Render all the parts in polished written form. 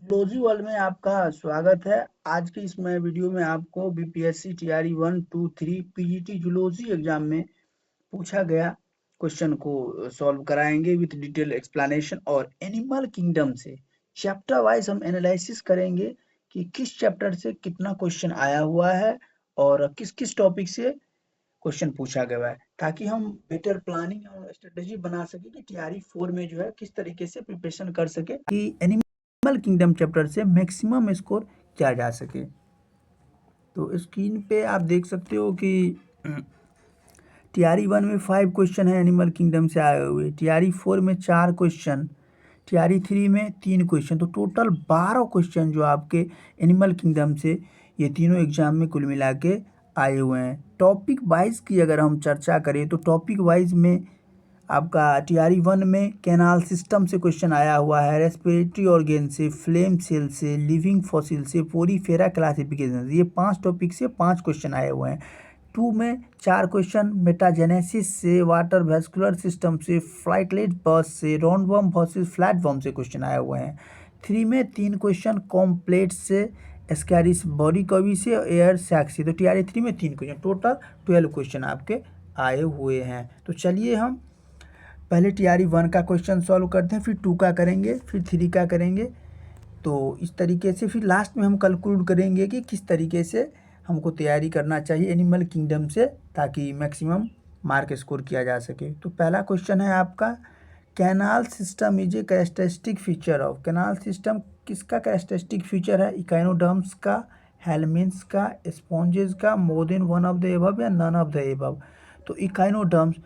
Zoology world में आपका स्वागत है। आज की इस वीडियो में आपको BPSC TRE 1, 2, 3 PGT zoology exam में पूछा गया क्वेश्चन को सॉल्व कराएंगे विद डिटेल एक्सप्लेनेशन। और एनिमल किंगडम से चैप्टर वाइज हम एनालिसिस करेंगे कि किस चैप्टर से कितना क्वेश्चन आया हुआ है और किस किस टॉपिक से क्वेश्चन पूछा गया है, ताकि हम बेटर प्लानिंग और स्ट्रेटेजी बना सके कि टीआरई 4 में जो है किस तरीके से प्रिपरेशन कर सके कि एनिमल किंगडम चैप्टर से मैक्सिमम स्कोर किया जा सके। तो स्क्रीन पे आप देख सकते हो कि टीआरई 1 में 5 क्वेश्चन है एनिमल किंगडम से आए हुए, टीआरई 4 में 4 क्वेश्चन, टीआरई 3 में 3 क्वेश्चन, तो टोटल 12 क्वेश्चन जो आपके एनिमल किंगडम से ये तीनों एग्जाम में कुल मिला के आए हुए हैं। टॉपिक वाइज की अगर हम चर्चा करें तो टॉपिक वाइज में आपका टीआरई 1 में कैनाल सिस्टम से क्वेश्चन आया हुआ है, रेस्पिरेटरी ऑर्गेन से, फ्लेम सेल से, लिविंग फॉसिल से, पोरीफेरा क्लासिफिकेशन से, ये 5 टॉपिक से 5 क्वेश्चन आए हुए हैं। 2 में 4 क्वेश्चन मेटाजेनेसिस से, वाटर वेस्कुलर सिस्टम से, फ्लाइटलेट बर्स से, राउंडवॉर्म वर्सेस फ्लैटवॉर्म से क्वेश्चन आए हुए हैं। 3 में 3 क्वेश्चन कॉम्प्लेट से, एस्कैरिस बॉडी कवी से, एयर सैक से। तो टीआरई 3 में 3 क्वेश्चन, टोटल 12 क्वेश्चन आपके आए हुए हैं। तो चलिए हम पहले टीआरई 1 का क्वेश्चन सॉल्व करते हैं, फिर 2 का करेंगे, फिर 3 का करेंगे। तो इस तरीके से फिर लास्ट में हम कंक्लूड करेंगे कि किस तरीके से हमको तैयारी करना चाहिए एनिमल किंगडम से, ताकि मैक्सिमम मार्क स्कोर किया जा सके। तो पहला क्वेश्चन है आपका, canal system is a characteristic feature of. Canal system किसका कैरेक्टरिस्टिक फीचर है? इकाइनोडर्म्स का, हेलमिन्थ्स का, स्पॉन्जेस का, more than one of the above या नन ऑफ द एबव। तो इकाइनोडर्म्स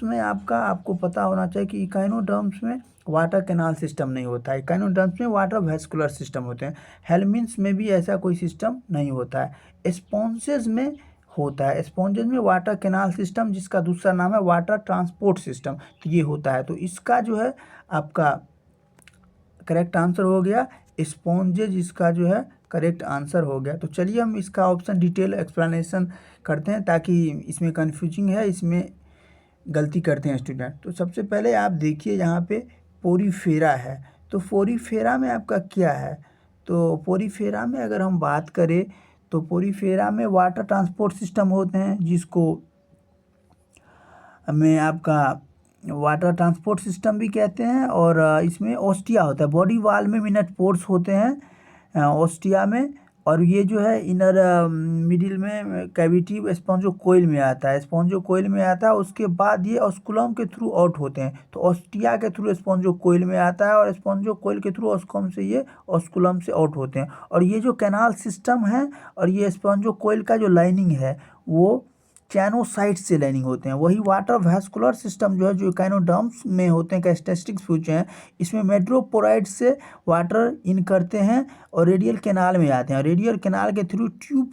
में आपको पता होना चाहिए कि इकाइनोडर्म्स में वाटर कैनाल सिस्टम नहीं होता है, इकाइनोडर्म्स में वाटर वेस्कुलर सिस्टम होते हैं। हेलमिन्थ्स में भी ऐसा कोई सिस्टम नहीं होता है। स्पॉन्जेस में होता है, स्पॉन्जेस में वाटर कैनाल सिस्टम, जिसका दूसरा नाम है वाटर ट्रांसपोर्ट सिस्टम, तो ये होता है। तो इसका जो है आपका करेक्ट आंसर हो गया स्पॉन्जेज, इसका जो है करेक्ट आंसर हो गया। तो चलिए हम इसका ऑप्शन डिटेल एक्सप्लेनेशन करते हैं, ताकि इसमें कन्फ्यूजिंग है, इसमें गलती करते हैं स्टूडेंट। तो सबसे पहले आप देखिए यहाँ पे पोरीफेरा है, तो पोरीफेरा में आपका क्या है? तो पोरीफेरा में अगर हम बात करें तो पोरीफेरा में वाटर ट्रांसपोर्ट सिस्टम होते हैं, जिसको में आपका वाटर ट्रांसपोर्ट सिस्टम भी कहते हैं। और इसमें ओस्टिया होता है, बॉडी वाल में मिनट पोर्स होते हैं ओस्टिया में। और ये जो है इनर मिडिल में कैविटी स्पॉन्जो कोइल में आता है, स्पॉन्जो कोइल में आता है। उसके बाद ये ऑस्कुलम के थ्रू आउट होते हैं, तो ओस्टिया के थ्रू स्पॉन्जो कोइल में आता है और स्पॉन्जो कोइल के थ्रू ऑस्कुलम से ये ऑस्कुलम से आउट होते हैं। और ये जो कैनाल सिस्टम है और ये स्पॉन्जो कोइल का जो लाइनिंग है वो चैनोसाइट से लाइनिंग होते हैं। वही वाटर वेस्कुलर सिस्टम जो है, जो इकाइनोडर्म्स में होते हैं, कैरेक्टरिस्टिक्स पूछे हैं, इसमें मेट्रोपोराइड से वाटर इन करते हैं और रेडियल कैनाल में आते हैं, और रेडियल कैनाल के थ्रू ट्यूब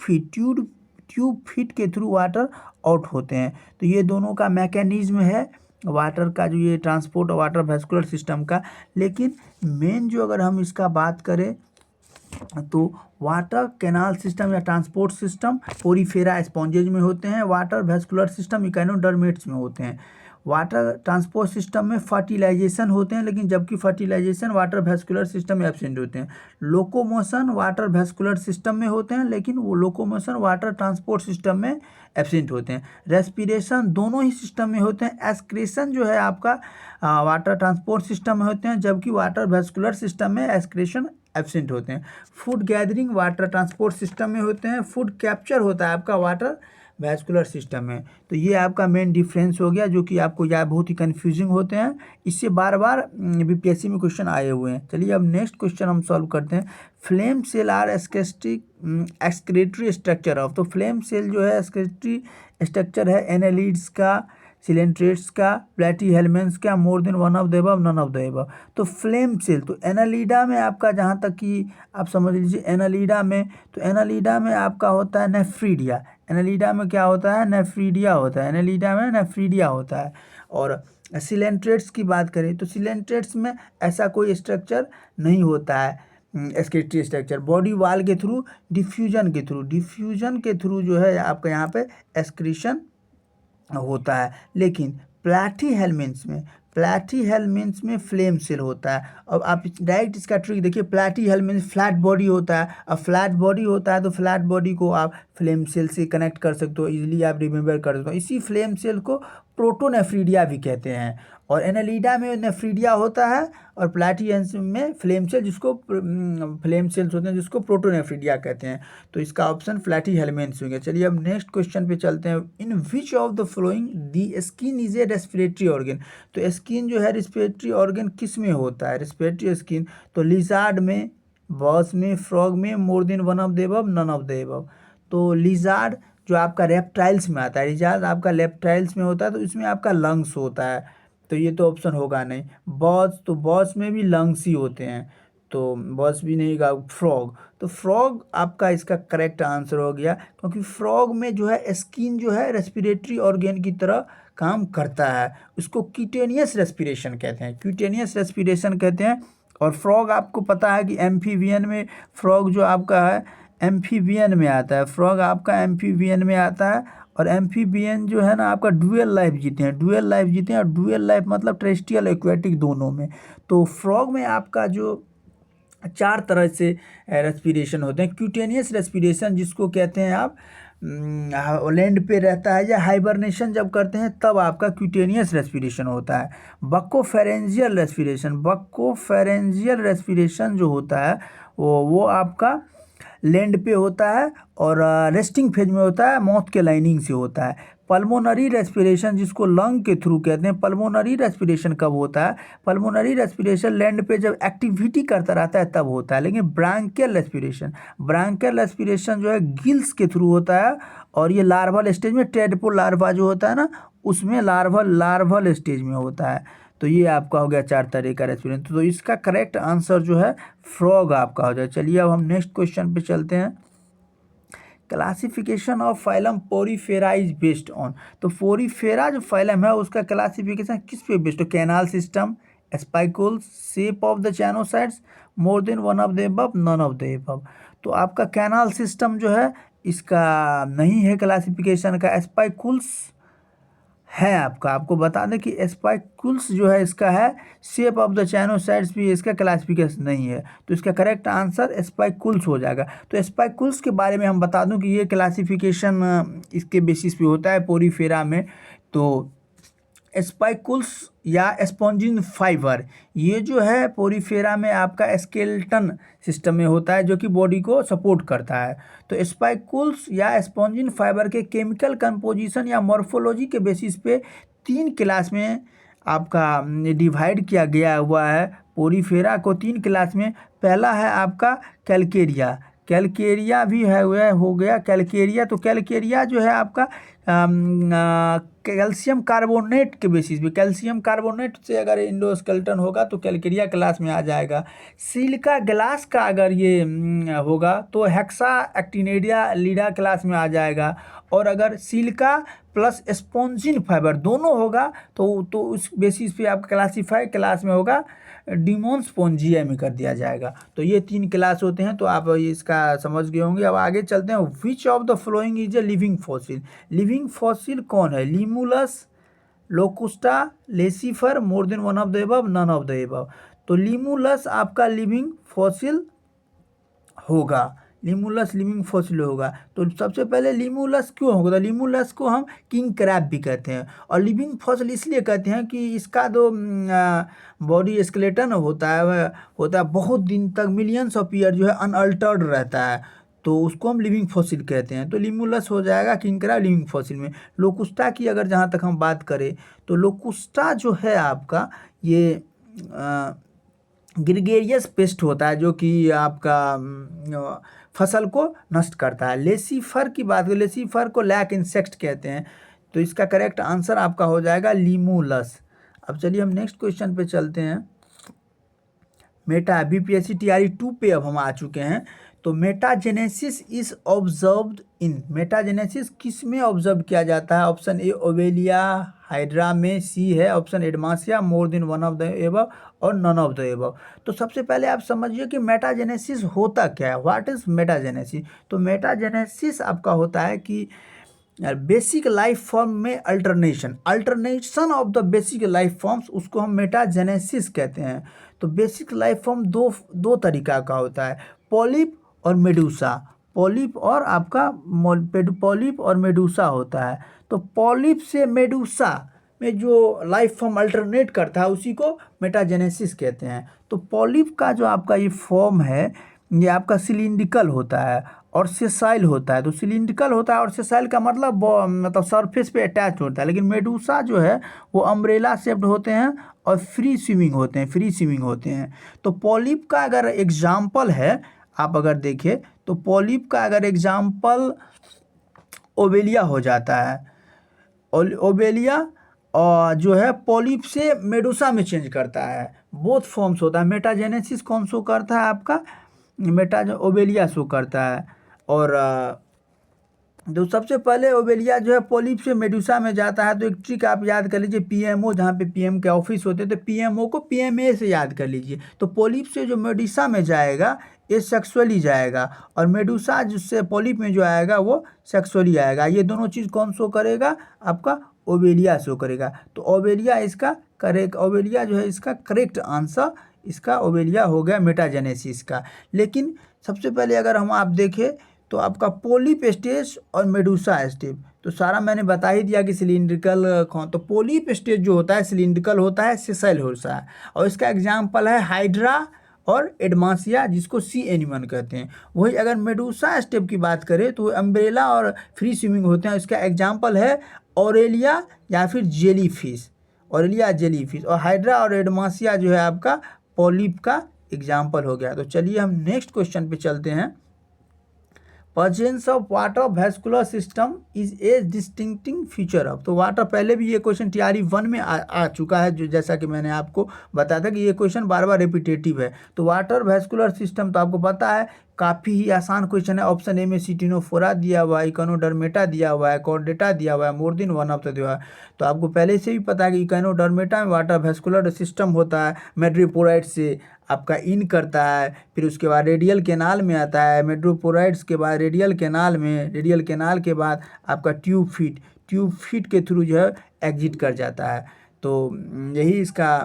फीट के थ्रू वाटर आउट होते हैं। तो ये दोनों का मैकेनिज्म है वाटर का, जो ये ट्रांसपोर्ट वाटर वेस्कुलर सिस्टम का। लेकिन मेन जो अगर हम इसका बात करें तो वाटर कैनाल सिस्टम या ट्रांसपोर्ट सिस्टम पोरीफेरा स्पॉन्जेज में होते हैं, वाटर वेस्कुलर सिस्टम इकाइनोडर्मेट्स में होते हैं। वाटर ट्रांसपोर्ट सिस्टम में फर्टिलाइजेशन होते हैं, लेकिन जबकि फर्टिलाइजेशन वाटर वेस्कुलर सिस्टम में एब्सेंट होते हैं। लोकोमोशन वाटर वेस्कुलर सिस्टम में होते हैं, लेकिन वो लोकोमोशन वाटर ट्रांसपोर्ट सिस्टम में एब्सेंट होते हैं। रेस्पिरेशन दोनों ही सिस्टम में होते हैं। एस्क्रेशन जो है आपका वाटर ट्रांसपोर्ट सिस्टम में होते हैं, जबकि वाटर वेस्कुलर सिस्टम में एस्क्रेशन एब्सेंट होते हैं। Food gathering water transport system में होते हैं, फूड कैप्चर होता है आपका वाटर वेस्कुलर सिस्टम में। तो ये आपका मेन डिफरेंस हो गया, जो कि आपको याद बहुत ही कन्फ्यूजिंग होते हैं, इससे बार बार बीपीएससी में क्वेश्चन आए हुए हैं। चलिए अब नेक्स्ट क्वेश्चन हम सॉल्व करते हैं। Flame cell are excretory structure of. तो फ्लेम सेल जो है एक्सक्रेटरी स्ट्रक्चर है एनालिड्स का, सिलेंट्रेट्स का, प्लेटीहेल्मेंट्स का, more than one of the above, none of the above. तो फ्लेम सेल, तो एनालिडा में आपका, जहाँ तक कि आप समझ लीजिए एनालिडा में, तो एनालिडा में आपका होता है नेफ्रीडिया। एनालिडा में क्या होता है? नेफ्रीडिया होता है, एनालिडा में नेफ्रीडिया होता है। और सिलेंट्रेट्स की बात करें तो सिलेंट्रेट्स में ऐसा कोई स्ट्रक्चर नहीं होता है, एक्सक्रीटरी स्ट्रक्चर। बॉडी वाल के थ्रू डिफ्यूजन के थ्रू जो है आपका यहाँ पे एक्सक्रीशन होता है। लेकिन प्लैटीहेल्मिन्थ्स में प्लैटीहेल्मिन्थ में फ्लेम सेल होता है। अब आप डायरेक्ट इसका ट्रिक देखिए, प्लैटीहेल्मिन्थ फ्लैट बॉडी होता है। अब फ्लैट बॉडी होता है तो फ्लैट बॉडी को आप फ्लेम सेल से कनेक्ट कर सकते हो, इजीली आप रिमेंबर कर सकते हो। इसी फ्लेम सेल को प्रोटोनेफ्रीडिया भी कहते हैं। और एनालिडा में नेफ्रीडिया होता है और प्लैटियंस में फ्लेम सेल, जिसको फ्लेम सेल्स होते हैं, जिसको प्रोटोनेफ्रीडिया कहते हैं। तो इसका ऑप्शन प्लैटीहेल्मिन्थ हो गया। चलिए अब नेक्स्ट क्वेश्चन पे चलते हैं। In which of the following the skin is a respiratory organ. तो स्किन जो है रेस्पिरेटरी ऑर्गन किस में होता है, रेस्पिरेटरी स्किन? तो लिजार्ड में, बॉस में, फ्रॉग में, more than one of the above, none of the above. तो लिजार्ड जो आपका रेप्टाइल्स में आता है, लिजार्ड आपका रेप्टाइल्स में होता है, तो इसमें आपका लंग्स होता है, तो ये तो ऑप्शन होगा नहीं। बॉस, तो बॉस में भी लंग्स ही होते हैं, तो बॉस भी नहीं होगा। फ्रॉग, तो फ्रॉग आपका इसका करेक्ट आंसर हो गया, क्योंकि फ्रॉग में जो है स्किन जो है रेस्पिरेटरी ऑर्गन की तरह काम करता है। उसको क्यूटेनियस रेस्पिरेशन कहते हैं, क्यूटेनियस रेस्पिरेशन कहते हैं। और फ्रॉग आपको पता है कि एम्फीबियन में, फ्रॉग जो आपका है एम्फीबियन में आता है, फ्रॉग आपका एम्फीबियन में आता है। और एम्फीबियन जो है ना आपका डुअल लाइफ जीते हैं, डुअल लाइफ जीते हैं। और डुअल लाइफ मतलब टेरेस्ट्रियल एक्वेटिक दोनों में। तो फ्रॉग में आपका जो 4 तरह से रेस्पिरेशन होते हैं। क्यूटेनियस रेस्पिरेशन जिसको कहते हैं आप, लैंड पे रहता है या हाइबरनेशन जब करते हैं तब आपका क्यूटेनियस रेस्पिरेशन होता है। बक्कोफेरेंजियल रेस्पिरेशन, बक्कोफेरेंजियल रेस्पिरेशन जो होता है वो आपका लैंड पे होता है और रेस्टिंग फेज में होता है, माउथ के लाइनिंग से होता है। पल्मोनरी रेस्पिरेशन जिसको लंग के थ्रू कहते हैं, पल्मोनरी रेस्पिरेशन कब होता है? पल्मोनरी रेस्पिरेशन लैंड पे जब एक्टिविटी करता रहता है तब होता है। लेकिन ब्रांकियल रेस्पिरेशन, ब्रांकियल रेस्पिरेशन जो है गिल्स के थ्रू होता है, और ये लार्वल स्टेज में, टेडपोल लार्वा जो होता है ना, उसमें लार्वल स्टेज में होता है। तो ये आपका हो गया 4 तरह का रेस्पिरेशन। तो इसका करेक्ट आंसर जो है फ्रॉग आपका हो जाए। चलिए अब हम नेक्स्ट क्वेश्चन पे चलते हैं। Classification of phylum porifera is based on. तो पोरीफेरा जो फाइलम है उसका क्लासिफिकेशन किस पे बेस्ड हो? Canal system, spicules, shape of the choanocytes, more than one of the above, none of the above. तो आपका कैनाल सिस्टम जो है इसका नहीं है क्लासिफिकेशन का। स्पाइकुल्स है आपका, आपको बता दें कि स्पाइकुल्स जो है इसका है। शेप ऑफ द चैनोसाइड्स भी इसका क्लासिफिकेशन नहीं है, तो इसका करेक्ट आंसर स्पाइकुल्स हो जाएगा। तो स्पाइकुल्स के बारे में हम बता दूं कि ये क्लासिफिकेशन इसके बेसिस पे होता है पोरीफेरा में। तो स्पाइकुल्स या स्पॉन्जिन फाइबर, ये जो है पोरीफेरा में आपका स्केलेटन सिस्टम में होता है, जो कि बॉडी को सपोर्ट करता है। तो स्पाइकुल्स या स्पॉन्जिन फाइबर के केमिकल कंपोजिशन या मॉर्फोलॉजी के बेसिस पे 3 क्लास में आपका डिवाइड किया गया हुआ है। पोरीफेरा को 3 क्लास में, पहला है आपका कैलकेरिया, कैलकेरिया भी है हो गया कैलकेरिया। तो कैलकेरिया जो है आपका कैल्शियम कार्बोनेट के बेसिस पे, कैल्शियम कार्बोनेट से अगर इंडोस्केलेटन होगा तो कैलकेरिया क्लास में आ जाएगा। सिलिका ग्लास का अगर ये होगा तो हेक्सा एक्टिनेरिया लीडा क्लास में आ जाएगा। और अगर सिलिका प्लस स्पॉन्जिन फाइबर दोनों होगा तो उस बेसिस पे आपका क्लासीफाई क्लास में होगा, डिमोन स्पॉन्जिया में कर दिया जाएगा। तो ये 3 क्लास होते हैं, तो आप इसका समझ गए होंगे। अब आगे चलते हैं। Which of the following is a living fossil. Living fossil कौन है? Limulus, Locusta, Lucifer, more than one of the above, none of the above. तो लीमुलस आपका लिविंग फॉसिल होगा, लीमुलस लिविंग फॉसिल होगा। तो सबसे पहले लीमुलस क्यों होगा? तो लीमुलस को हम किंग क्रैब भी कहते हैं, और लिविंग फॉसिल इसलिए कहते हैं कि इसका जो बॉडी स्केलेटन होता है बहुत दिन तक, मिलियंस ऑफ ईयर जो है अनअल्टर्ड रहता है, तो उसको हम लिविंग फॉसिल कहते हैं। तो लीमुलस हो जाएगा किंग क्रैब लिविंग फॉसिल में। लोकुस्टा की अगर जहाँ तक हम बात करें तो लोकुस्टा जो है आपका ये ग्रेगेरियस पेस्ट होता है, जो कि आपका फसल को नष्ट करता है। लेसिफर की बात करें, लेसिफर को लैक इंसेक्ट कहते हैं। तो इसका करेक्ट आंसर आपका हो जाएगा लीमुलस। अब चलिए हम नेक्स्ट क्वेश्चन पे चलते हैं। मेटा बीपीएससी टीआरई 2 पे अब हम आ चुके हैं। तो metagenesis is observed in, metagenesis किस में ऑब्जर्व किया जाता है? ऑप्शन ए ओवेलिया हाइड्रा में, सी है option Adamsia, more than one of the above, और नन ऑफ द एबव। तो सबसे पहले आप समझिए कि मेटाजेनेसिस होता क्या है, व्हाट इज मेटाजेनेसिस। तो मेटाजेनेसिस आपका होता है कि बेसिक लाइफ फॉर्म में alternation of the basic life forms, उसको हम मेटाजेनेसिस कहते हैं। तो बेसिक लाइफ फॉर्म दो दो तरीका का होता है, पॉलिप और मेडूसा। पॉलिप और आपका पॉलिप और मेडूसा होता है। तो पॉलिप से मेडूसा में जो लाइफ फॉर्म अल्टरनेट करता है उसी को मेटाजेनेसिस कहते हैं। तो पॉलिप का जो आपका ये फॉर्म है ये आपका सिलिंड्रिकल होता है और सेसाइल होता है। तो सिलिंड्रिकल होता है और सेसाइल का मतलब सरफेस पे अटैच होता है। लेकिन मेडूसा जो है वो अम्ब्रेला शेप्ड होते हैं और फ्री स्विमिंग होते हैं। तो पॉलिप का अगर एग्जाम्पल है, आप अगर देखें तो पॉलिप का अगर एग्जाम्पल ओबेलिया हो जाता है। ओबेलिया और जो है पॉलिप से मेडूसा में चेंज करता है, बोथ फॉर्म्स होता है। मेटाजेनेसिस कौन शो करता है आपका, ओबेलिया शो करता है। और तो सबसे पहले ओबेलिया जो है पॉलिप से मेडूसा में जाता है। तो एक ट्रिक आप याद कर लीजिए, पीएमओ जहाँ पे पीएम के ऑफिस होते हैं तो पीएमओ को पीएमए से याद कर लीजिए। तो पॉलिप से जो मेडूसा में जाएगा ये सेक्सुअली जाएगा, और मेडूसा जिससे पॉलिप में जो आएगा वो सेक्सुअली आएगा। ये दोनों चीज़ कौन शो करेगा, आपका ओबेलिया शो करेगा। तो ओबेलिया इसका करेक्ट, ओबेलिया जो है इसका करेक्ट आंसर, इसका ओबेलिया हो गया मेटाजेनेसिस का। लेकिन सबसे पहले अगर हम आप देखें तो आपका पॉलिप स्टेज और मेडूसा स्टेज, तो सारा मैंने बता ही दिया कि सिलिंड्रिकल तो पॉलिप स्टेज जो होता है सिलिंड्रिकल होता है, सेसाइल होता है। और इसका एग्जाम्पल है हाइड्रा और एडमासिया, जिसको सी एनिमन कहते हैं। वही अगर मेडूसा स्टेप की बात करें तो अम्ब्रेला और फ्री स्विमिंग होते हैं। इसका एग्जाम्पल है ऑरेलिया या फिर जेलीफिश, ऑरेलिया जेलीफिश। और हाइड्रा और एडमासिया जो है आपका पॉलिप का एग्जाम्पल हो गया। तो चलिए हम नेक्स्ट क्वेश्चन पे चलते हैं। Presence of water vascular system is a distinguishing feature of. तो वाटर, पहले भी ये क्वेश्चन टीआरई 1 में आ चुका है, जो जैसा कि मैंने आपको बताया था कि ये क्वेश्चन बार बार रिपीटेटिव है। तो वाटर वैस्कुलर सिस्टम तो आपको पता है काफ़ी ही आसान क्वेश्चन है। ऑप्शन ए में सिटिनोफोरा दिया हुआ है, इकोनोडर्मेटा दिया हुआ है, कॉर्डेटा दिया हुआ है, मोर देन वन ऑफ द दिया हुआ है। तो आपको पहले से भी पता है कि इकोनोडर्मेटा में वाटर वैस्कुलर सिस्टम होता है, मेड्रिपोराइट से आपका इन करता है, फिर उसके बाद रेडियल कैनाल में आता है, मेड्रोपोराइड्स के बाद रेडियल कैनाल में, रेडियल कैनाल के बाद आपका ट्यूब फीट के थ्रू जो है एग्जिट कर जाता है। तो यही इसका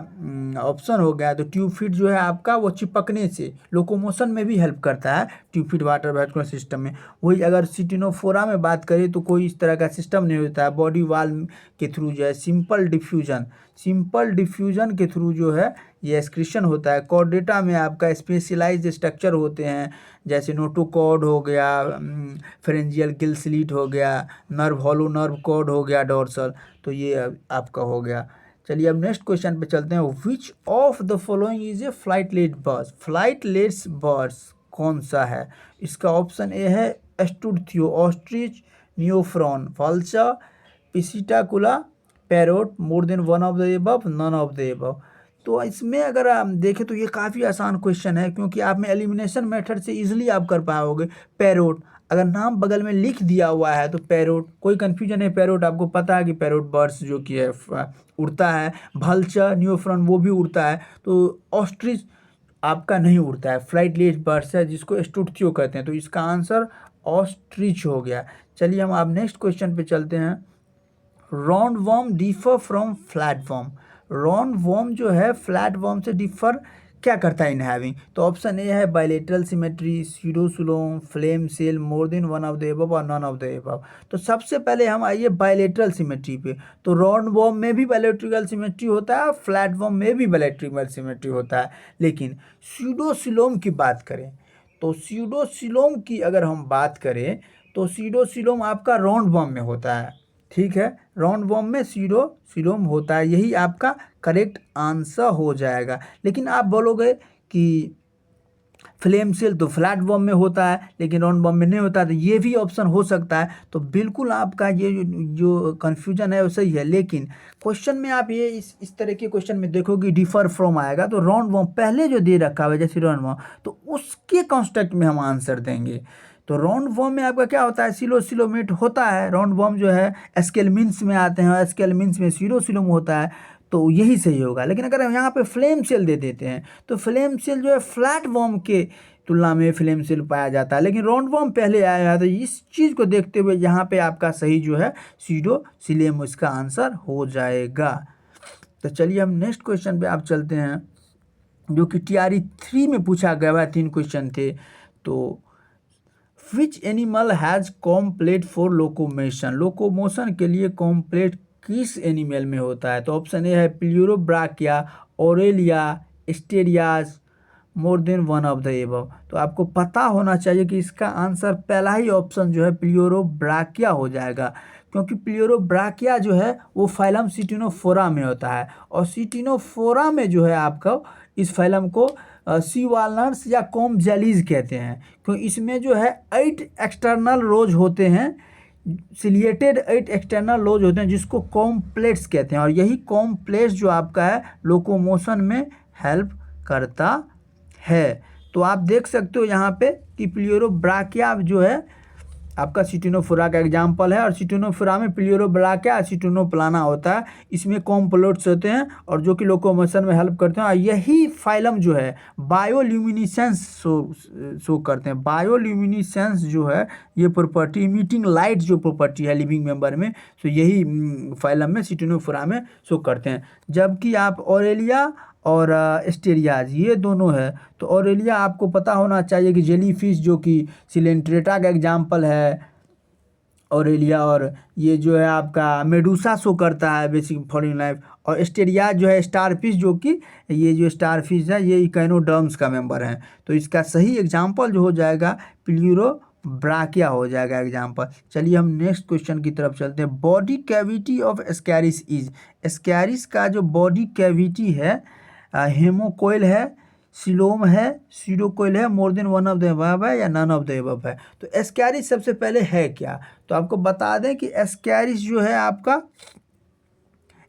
ऑप्शन हो गया। तो ट्यूब फीट जो है आपका वो चिपकने से लोकोमोशन में भी हेल्प करता है, tube feet water vascular system में। वही अगर सिटिनोफोरा में बात करें तो कोई इस तरह का सिस्टम नहीं होता है, बॉडी वाल के थ्रू जो है सिंपल डिफ्यूजन के थ्रू जो है ये एक्सक्रीशन होता है। कॉर्डेटा में आपका स्पेशलाइज्ड स्ट्रक्चर होते हैं, जैसे नोटोकॉर्ड हो गया, फेरेंजियल गिल स्लिट हो गया, नर्व हॉलो नर्व कॉर्ड हो गया डोर्सल। तो ये आपका हो गया। चलिए अब नेक्स्ट क्वेश्चन पे चलते हैं। Which of the following is a flightless birds, flightless birds कौन सा है? इसका ऑप्शन ए है एस्टुर्थियो, ऑस्ट्रिच, नियोफ्रॉन, फल्चा, Psittacula, parrot, more than one of the above, none of the above. तो इसमें अगर आप देखें तो ये काफ़ी आसान क्वेश्चन है, क्योंकि आप में एलिमिनेशन मेथड से इजीली आप कर पाओगे। पैरोट, अगर नाम बगल में लिख दिया हुआ है तो पैरोट, कोई कन्फ्यूजन है? पैरोट आपको पता है कि पैरोट बर्ड्स जो कि है उड़ता है। भल्चर, न्यूफ्रॉन वो भी उड़ता है। तो ऑस्ट्रिच आपका नहीं उड़ता है, फ्लाइटलेट बर्ड्स है जिसको एस्टुर्थियो कहते हैं। तो इसका आंसर ऑस्ट्रिच हो गया। चलिए हम आप नेक्स्ट क्वेश्चन पे चलते हैं। Round worm differ from flat worm, round worm जो है फ्लैट वर्म से डिफर क्या करता है इन हैविंग? तो ऑप्शन ए है bilateral symmetry, pseudocoelom, flame cell, more than one of the above और नन ऑफ द एबव। तो सबसे पहले हम आइए बायलेटरल सिमेट्री पे। तो राउंड वर्म में भी बायलेटरल सिमेट्री होता है, फ्लैट वर्म में भी बायलेटरल सिमेट्री होता है। लेकिन स्यूडोसुलोम की बात करें तो स्यूडोसुलोम की अगर हम बात करें तो स्यूडोसुलोम आपका राउंड वर्म में होता है। ठीक है, राउंड वर्म में स्यूडोसुलोम होता है, यही आपका करेक्ट आंसर हो जाएगा। लेकिन आप बोलोगे कि फ्लेम सेल तो फ्लैट वर्म में होता है लेकिन राउंड वर्म में नहीं होता, तो ये भी ऑप्शन हो सकता है। तो बिल्कुल आपका ये जो कन्फ्यूजन है वो सही है। लेकिन क्वेश्चन में आप ये इस तरह के क्वेश्चन में देखोगे डिफर फ्रॉम आएगा तो राउंड वर्म पहले जो दे रखा है जैसे राउंड वर्म, तो उसके कॉन्स्ट्रक्ट में हम आंसर देंगे। तो राउंड वर्म में आपका क्या होता है, सिलोसिलोमेट होता है। राउंड वर्म जो है एस्केलमिन्स में आते हैं, एस्केलमिन्स में सिलोसिलोम होता है, तो यही सही होगा। लेकिन अगर हम यहाँ पे फ्लेम सेल दे देते हैं तो फ्लेम सेल जो है फ्लैट वर्म के तुलना में फ्लेमसेल पाया जाता है, लेकिन राउंडवॉर्म पहले आया है। तो इस चीज़ को देखते हुए यहाँ पे आपका सही जो है सीडोसिलियम इसका आंसर हो जाएगा। तो चलिए हम नेक्स्ट क्वेश्चन पे आप चलते हैं, जो कि TRE 3 में पूछा गया है, 3 क्वेश्चन थे। तो which animal has com plate for locomotion, locomotion के लिए कॉम प्लेट किस एनिमल में होता है? तो ऑप्शन ए है Pleurobrachia, Aurelia, Asterias, more than one of the above. तो आपको पता होना चाहिए कि इसका आंसर पहला ही ऑप्शन जो है प्लियूरोब्राकिया हो जाएगा, क्योंकि प्लियूरोब्राकिया जो है वो फाइलम सिटिनोफोरा में होता है, और सिटिनोफोरा में जो है आपका इस फाइलम को सी वालनट्स या कॉम जेलीज कहते हैं, क्योंकि इसमें जो है 8 एक्सटर्नल रोज होते हैं, सिलिएटेड 8 एक्सटर्नल रोज होते हैं, जिसको कॉम्प्लेट्स कहते हैं, और यही कॉम्प्लेट्स जो आपका है लोकोमोशन में हेल्प करता है। तो आप देख सकते हो यहाँ पे कि प्लियूरोब्राकिया जो है आपका सिटिनोफोरा का एग्जाम्पल है, और सिटिनोफोरा में प्लियूरोब्राकिया सिटिनोप्लाना होता है, इसमें कॉम्प्लोट्स होते हैं और जो कि लोकोमोशन में हेल्प करते हैं। और यही फाइलम जो है बायोल्यूमिनिसेंस शो करते हैं। बायोल्यूमिनिसेंस जो है ये प्रॉपर्टी, इमिटिंग लाइट जो प्रॉपर्टी है लिविंग मेंबर में, तो यही फाइलम में सिटिनोफोरा में शो करते हैं। जबकि आप ऑरेलिया और एस्टेरियाज ये दोनों है, तो ऑरेलिया आपको पता होना चाहिए कि जेलीफिश जो कि सिलेंट्रेटा का एग्जाम्पल है ऑरेलिया, और ये जो है आपका मेडूसा शो करता है बेसिक फॉरेन लाइफ, और एस्टेरियाज जो है स्टारफिश, जो कि ये जो स्टारफिश है ये इकोनोडर्म्स का मेंबर है। तो इसका सही एग्जाम्पल जो हो जाएगा प्लियूरोब्राकिया हो जाएगा एग्जाम्पल। चलिए हम नेक्स्ट क्वेश्चन की तरफ चलते हैं। Body cavity of Ascaris is, Ascaris का जो बॉडी कैविटी है हेमोकोइल है, सिलोम है, सीडोकोइल है, मोर than one of the above है, या नन ऑफ द अबव है। तो एस्कैरिस सबसे पहले है क्या? तो आपको बता दें कि एस्कैरिस जो है आपका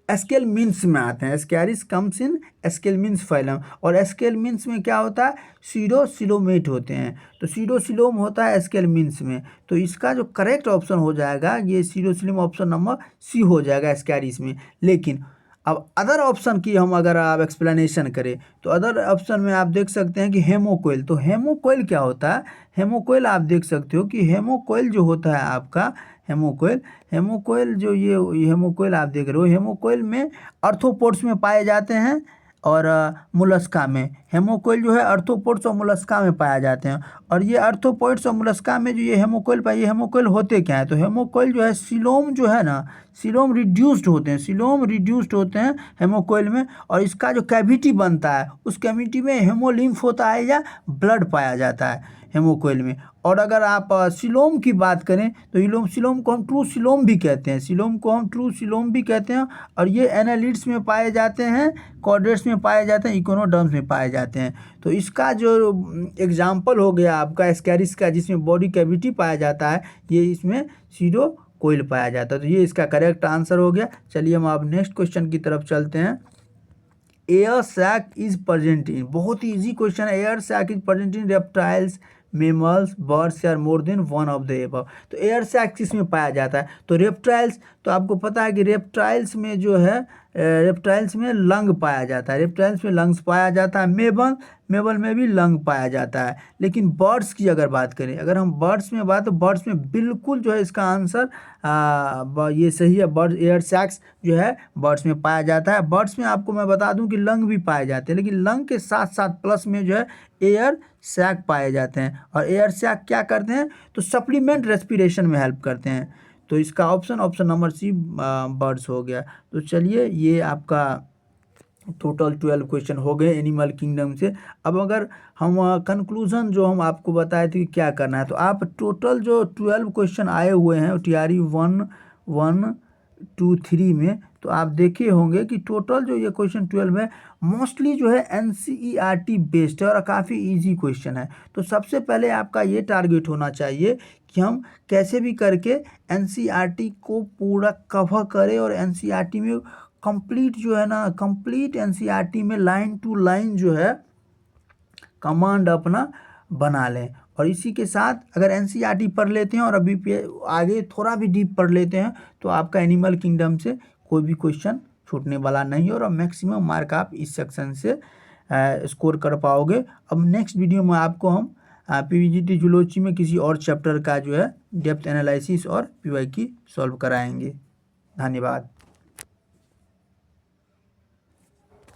एस्केलमिन्स में आते हैं। एस्कैरिस कम्स इन एस्केलमिन्स फाइलम, और एस्केलमिन्स में क्या होता है? सीडोसिलोमेट होते हैं। तो सीडोसिलोम होता है एस्केलमिन्स में, तो इसका जो करेक्ट ऑप्शन हो जाएगा ये सीडोसिलोम, ऑप्शन नंबर सी हो जाएगा एस्कैरिस में। लेकिन अब अदर ऑप्शन की हम अगर आप एक्सप्लेनेशन करें, तो अदर ऑप्शन में आप देख सकते हैं कि हेमोकोइल। तो हेमोकोइल क्या होता है? हेमोकोइल आप देख सकते हो कि हेमोकोइल जो होता है आपका हेमोकोइल जो ये हेमोकोइल आप देख रहे हो, हेमोकोइल में आर्थ्रोपोड्स में पाए जाते हैं, और मोलस्का में हेमोकोइल जो है आर्थ्रोपोड्स और मोलस्का में पाया जाते हैं। और ये आर्थ्रोपोड्स और मोलस्का में जो ये हेमोकोइल पाए, ये हेमोकोइल होते क्या है? तो हेमोकोइल जो है सिलोम जो है ना, सिलोम रिड्यूस्ड होते हैं, सिलोम रिड्यूस्ड होते हैं हेमोकोइल में, और इसका जो कैविटी बनता है उस कैविटी में हेमोलिम्फ होता है या ब्लड पाया जाता है हेमोकोइल में। और अगर आप सिलोम की बात करें तो सिलोम को हम ट्रू सिलोम भी कहते हैं, सिलोम को हम ट्रू सिलोम भी कहते हैं, और ये एनालिड्स में पाए जाते हैं, कॉर्डेट्स में पाए जाते हैं, इकोनोडर्म्स में पाए जाते हैं। तो इसका जो एग्जाम्पल हो गया आपका एस्कैरिस का, जिसमें बॉडी कैविटी पाया जाता है, ये इसमें सीडोकोइल पाया जाता है। तो ये इसका करेक्ट आंसर हो गया। चलिए हम आप नेक्स्ट क्वेश्चन की तरफ चलते हैं। Air sac is present in, बहुत ही इजी क्वेश्चन है। Air sac is present in reptiles, mammals, birds, या more than one of the above. तो एयर सैक किसमें पाया जाता है? तो रेप्टाइल्स, तो आपको पता है कि रेप्टाइल्स में जो है रेप्टाइल्स में लंग पाया जाता है, रेप्टाइल्स में लंग्स पाया जाता है। मेबल में भी लंग पाया जाता है। लेकिन बर्ड्स की अगर बात करें, अगर हम बर्ड्स में बात, तो बर्ड्स में बिल्कुल जो है इसका आंसर ये सही है। बर्ड एयर सैक्स जो है बर्ड्स में पाया जाता है। बर्ड्स में आपको मैं बता दूं कि लंग भी पाए जाते हैं, लेकिन लंग के साथ साथ प्लस में जो है एयर सैक पाए जाते हैं। और एयर सैक क्या करते हैं? तो सप्लीमेंट रेस्पिरेशन में हेल्प करते हैं। तो इसका ऑप्शन नंबर सी बर्ड्स हो गया। तो चलिए ये आपका टोटल 12 क्वेश्चन हो गए एनिमल किंगडम से। अब अगर हम कंक्लूजन जो हम आपको बताए थे कि क्या करना है, तो आप टोटल जो 12 क्वेश्चन आए हुए हैं TRE 1, 1, 2, 3 में, तो आप देखे होंगे कि टोटल जो ये क्वेश्चन 12 है मोस्टली जो है NCERT बेस्ड है और काफ़ी इजी क्वेश्चन है। तो सबसे पहले आपका ये टारगेट होना चाहिए कि हम कैसे भी करके NCERT को पूरा कवर करें, और NCERT में कंप्लीट जो है ना, कंप्लीट NCERT में लाइन टू लाइन जो है कमांड अपना बना लें। और इसी के साथ अगर NCERT पढ़ लेते हैं और अभी आगे थोड़ा भी डीप पढ़ लेते हैं, तो आपका एनिमल किंगडम से कोई भी क्वेश्चन छूटने वाला नहीं है, और मैक्सिमम मार्क आप इस सेक्शन से स्कोर कर पाओगे। अब नेक्स्ट वीडियो में आपको हम पीवीजीटी जूलॉजी में किसी और चैप्टर का जो है डेप्थ एनालिसिस और पीवाईक्यू सॉल्व कराएंगे। धन्यवाद।